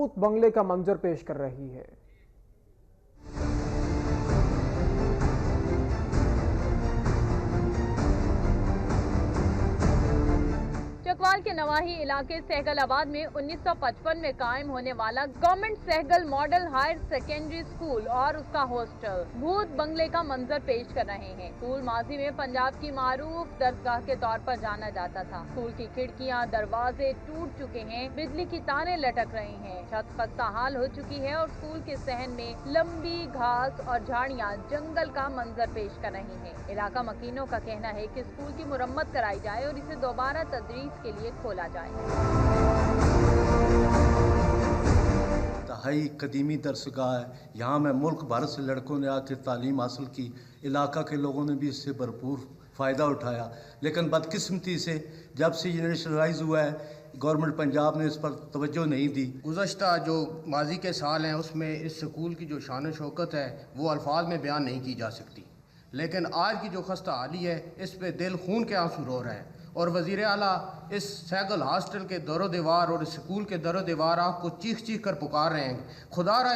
भूत बंगले का मंजर पेश कर रही है। चकवाल के नवाही इलाके सहगल आबाद में 1955 में कायम होने वाला government Sehgal model higher secondary school और उसका हॉस्टल भूत बंगले का मंजर पेश कर रहे हैं। स्कूल माजी में पंजाब की मारूफ दरगाह के तौर पर जाना जाता था। स्कूल की खिड़कियां दरवाजे टूट चुके हैं, बिजली की तारें लटक रही हैं, छत खस्ता हाल हो चुकी है और स्कूल के सहन में लंबी घास और झाड़ियां जंगल का मंजर पेश कर रही हैं। इलाका मकीनों का कहना है कि स्कूल की मुरम्मत कराई जाए और इसे दोबारा तदरीस के लिए खोला जाए। दहाई कदीमी दरसगाह है, यहाँ में मुल्क भर से लड़कों ने आकर तालीम हासिल की, इलाका के लोगों ने भी इससे भरपूर फ़ायदा उठाया। लेकिन बदकिस्मती से जब से ये नेशनलाइज हुआ है, गवर्नमेंट पंजाब ने इस पर तवज्जो नहीं दी। गुज़श्ता जो माजी के साल हैं उसमें इस स्कूल की जो शान शौकत है वो अल्फाज में बयान नहीं की जा सकती, लेकिन आज की जो खस्ता हाली है इस पे दिल खून के आंसू रो रहे हैं। और वज़ीर आला इस सहगल हॉस्टल के दरो दीवार और इस स्कूल के दरो दीवार आपको चीख चीख कर पुकार रहे हैं। खुदा रहा